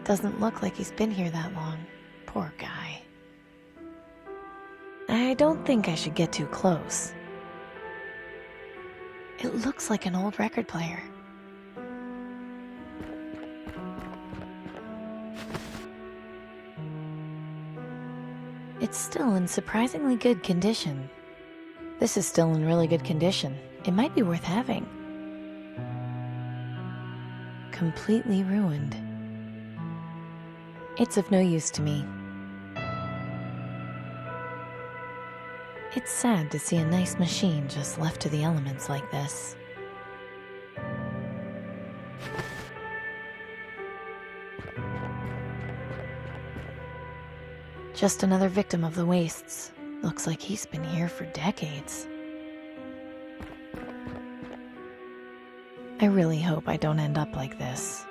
doesn't look like he's been here that long. Poor guy. I don't think I should get too close. It looks like an old record player. It's still in surprisingly good condition. This is still in really good condition. It might be worth having. Completely ruined. It's of no use to me. It's sad to see a nice machine just left to the elements like this. Just another victim of the wastes. Looks like he's been here for decades. I really hope I don't end up like this.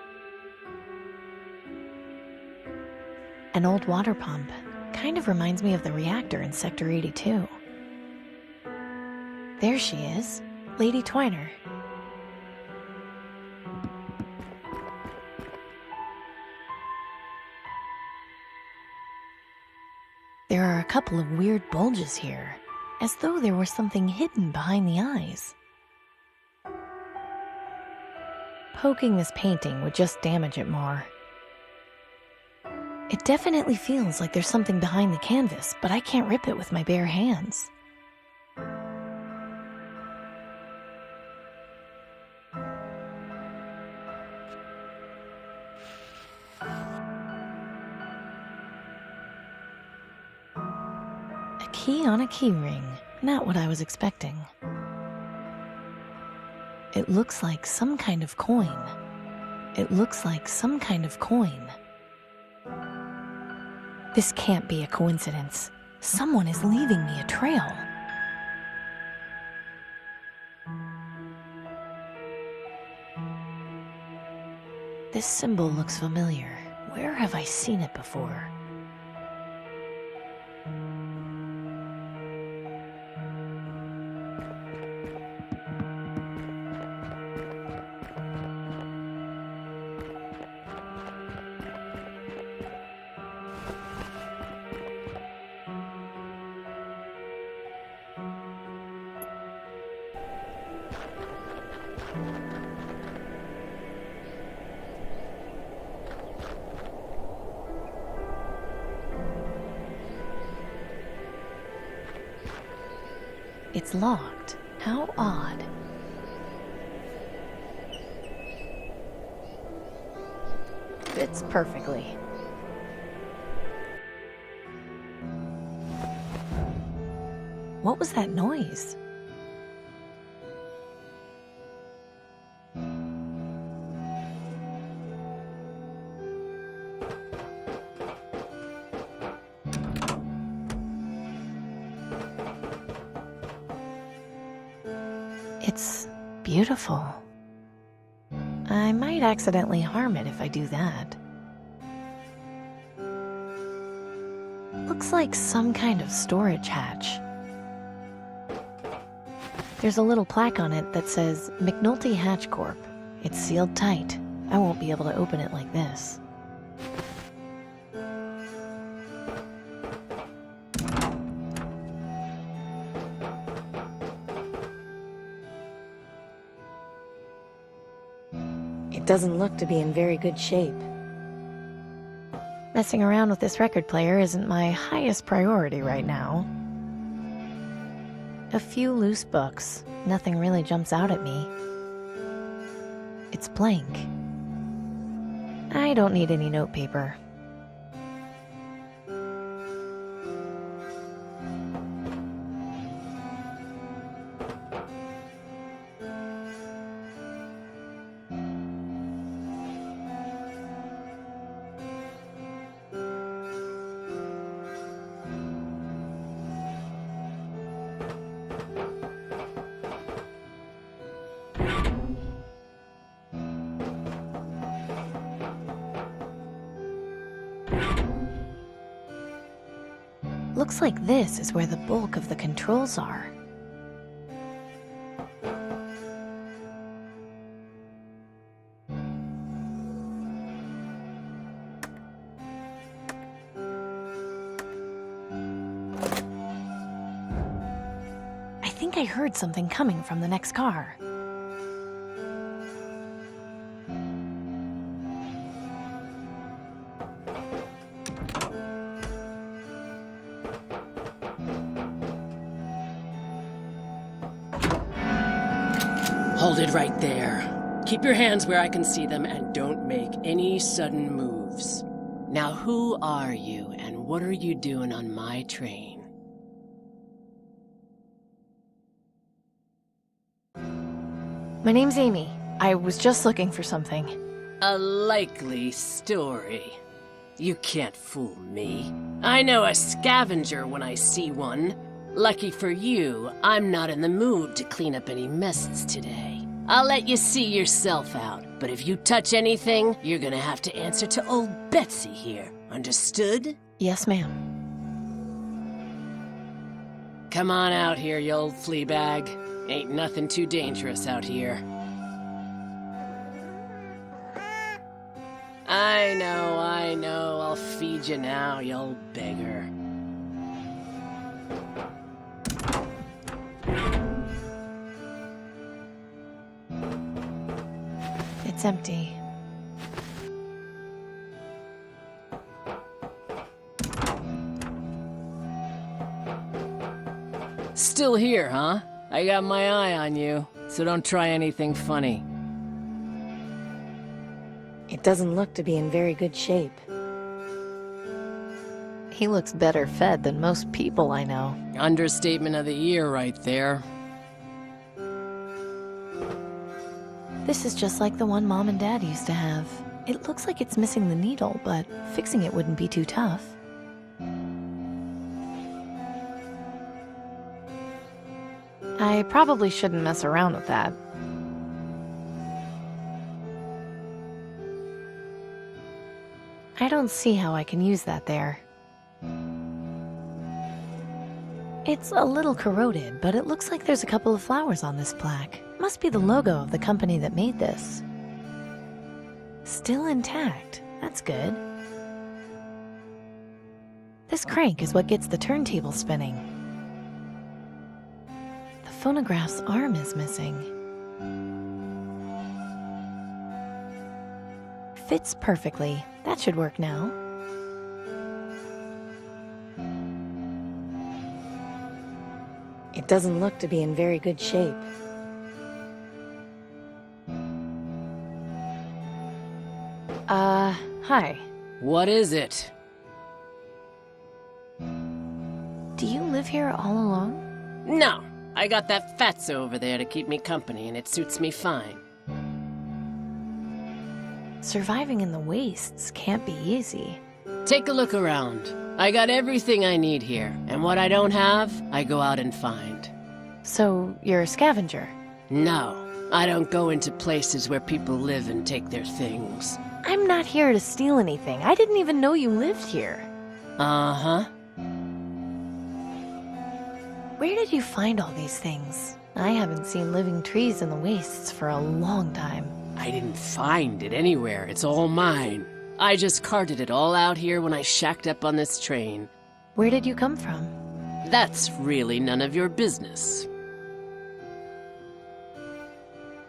An old water pump. Kind of reminds me of the reactor in Sector 82. There she is, Lady Twiner. There are a couple of weird bulges here, as though there was something hidden behind the eyes. Poking this painting would just damage it more. It definitely feels like there's something behind the canvas, but I can't rip it with my bare hands. A key on a key ring. Not what I was expecting. It looks like some kind of coin. It looks like some kind of coin. This can't be a coincidence. Someone is leaving me a trail. This symbol looks familiar. Where have I seen it before? It's locked. How odd. Fits perfectly. What was that noise? It's beautiful. I might accidentally harm it if I do that. Looks like some kind of storage hatch. There's a little plaque on it that says McNulty Hatch Corp. It's sealed tight. I won't be able to open it like this. It doesn't look to be in very good shape. Messing around with this record player isn't my highest priority right now. A few loose books. Nothing really jumps out at me. It's blank. I don't need any notepaper. Looks like this is where the bulk of the controls are. think I heard something coming from the next car. Hold it right there. Keep your hands where I can see them and don't make any sudden moves. Now who are you and what are you doing on my train? My name's Amy. I was just looking for something. A likely story. You can't fool me. I know a scavenger when I see one. Lucky for you, I'm not in the mood to clean up any messes today. I'll let you see yourself out, but if you touch anything, you're gonna have to answer to old Betsy here. Understood? Yes, ma'am. Come on out here, you old flea bag. Ain't nothing too dangerous out here. I know, I'll feed you now, you old beggar. It's empty. Still here, huh? I got my eye on you, so don't try anything funny. It doesn't look to be in very good shape. He looks better fed than most people I know. Understatement of the year right there. This is just like the one Mom and Dad used to have. It looks like it's missing the needle, but fixing it wouldn't be too tough. I probably shouldn't mess around with that. I don't see how I can use that there. It's a little corroded, but it looks like there's a couple of flowers on this plaque. Must be the logo of the company that made this. Still intact. That's good. This crank is what gets the turntable spinning. The phonograph's arm is missing. Fits perfectly. That should work now. It doesn't look to be in very good shape. Hi. What is it? Do you live here all alone? No, I got that fatso over there to keep me company, and it suits me fine. Surviving in the wastes can't be easy. Take a look around. I got everything I need here, and what I don't have, I go out and find. So, you're a scavenger? No, I don't go into places where people live and take their things. I'm not here to steal anything. I didn't even know you lived here. Uh-huh. Where did you find all these things? I haven't seen living trees in the wastes for a long time. I didn't find it anywhere. It's all mine. I just carted it all out here when I shacked up on this train. Where did you come from? That's really none of your business.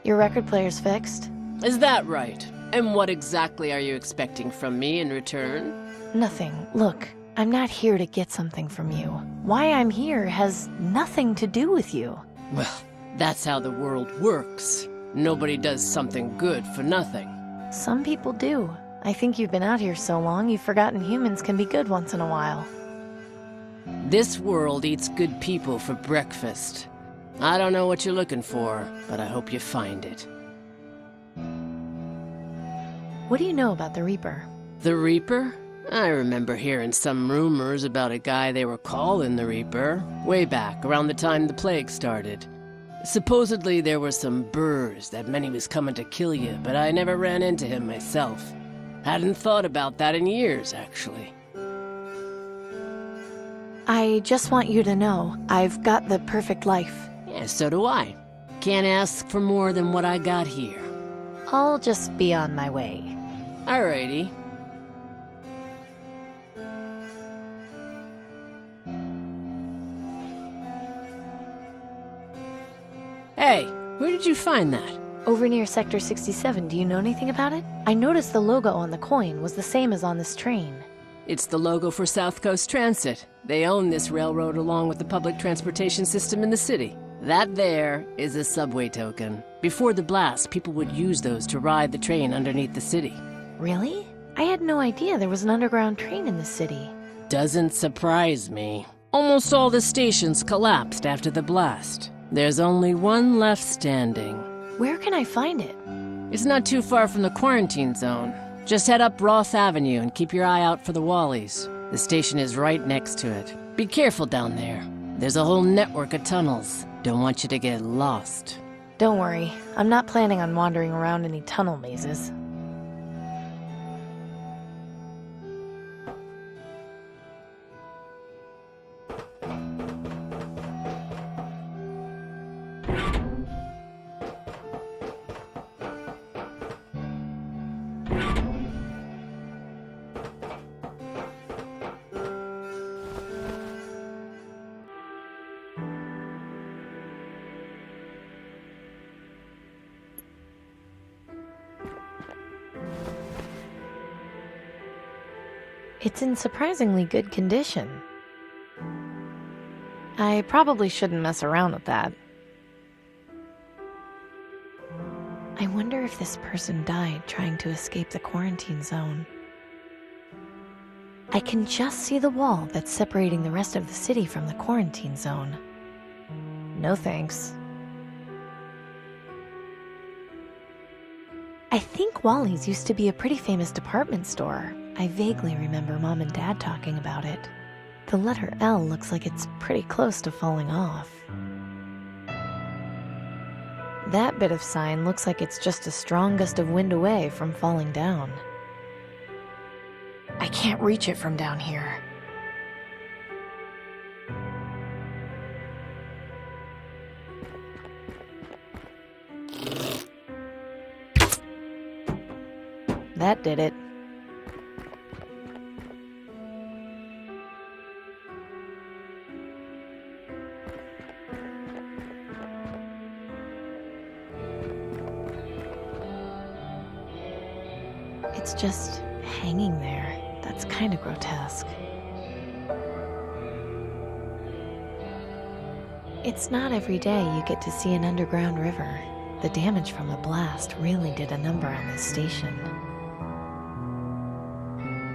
Your record player's fixed? Is that right? And what exactly are you expecting from me in return? Nothing. Look, I'm not here to get something from you. Why I'm here has nothing to do with you. Well, that's how the world works. Nobody does something good for nothing. Some people do. I think you've been out here so long, you've forgotten humans can be good once in a while. This world eats good people for breakfast. I don't know what you're looking for, but I hope you find it. What do you know about the Reaper? The Reaper? I remember hearing some rumors about a guy they were calling the Reaper, way back around the time the plague started. Supposedly there were some burrs that meant he was coming to kill you, but I never ran into him myself. Hadn't thought about that in years, actually. I just want you to know, I've got the perfect life. Yeah, so do I. Can't ask for more than what I got here. I'll just be on my way. Alrighty. did you find that? Over near Sector 67, do you know anything about it? I noticed the logo on the coin was the same as on this train. It's the logo for South Coast Transit. They own this railroad along with the public transportation system in the city. That there is a subway token. Before the blast, people would use those to ride the train underneath the city. Really? I had no idea there was an underground train in the city. Doesn't surprise me. Almost all the stations collapsed after the blast. There's only one left standing. Where can I find it? It's not too far from the quarantine zone. Just head up Roth Avenue and keep your eye out for the Wallies. The station is right next to it. Be careful down there. There's a whole network of tunnels. Don't want you to get lost. Don't worry, I'm not planning on wandering around any tunnel mazes. It's in surprisingly good condition. I probably shouldn't mess around with that. I wonder if this person died trying to escape the quarantine zone. I can just see the wall that's separating the rest of the city from the quarantine zone. No thanks. I think Wally's used to be a pretty famous department store. I vaguely remember Mom and Dad talking about it. The letter L looks like it's pretty close to falling off. That bit of sign looks like it's just a strong gust of wind away from falling down. I can't reach it from down here. That did it. It's just hanging there. That's kind of grotesque. It's not every day you get to see an underground river. The damage from the blast really did a number on this station.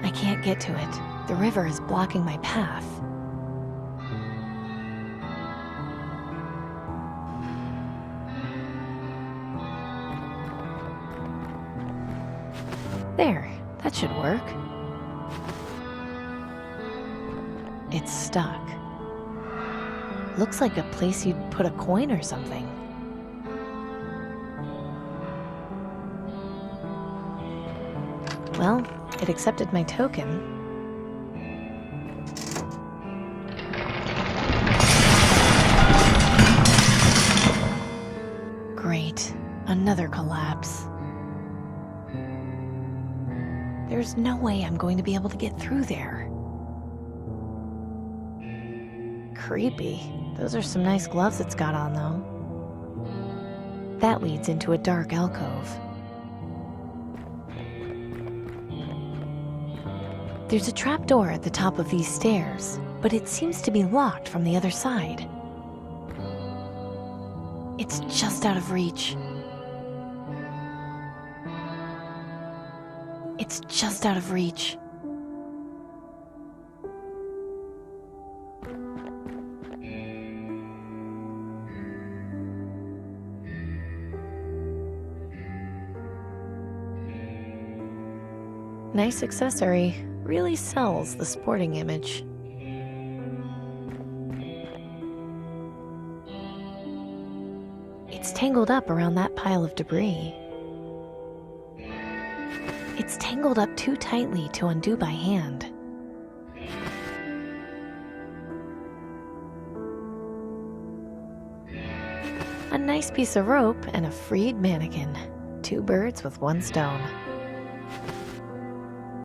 I can't get to it. The river is blocking my path. There, that should work. It's stuck. Looks like a place you'd put a coin or something. Well, it accepted my token. Great, another collapse. There's no way I'm going to be able to get through there. Creepy. Those are some nice gloves it's got on, though. That leads into a dark alcove. There's a trapdoor at the top of these stairs, but it seems to be locked from the other side. It's just out of reach. It's just out of reach. Nice accessory. Really sells the sporting image. It's tangled up around that pile of debris. It's tangled up too tightly to undo by hand. A nice piece of rope and a freed mannequin. Two birds with one stone.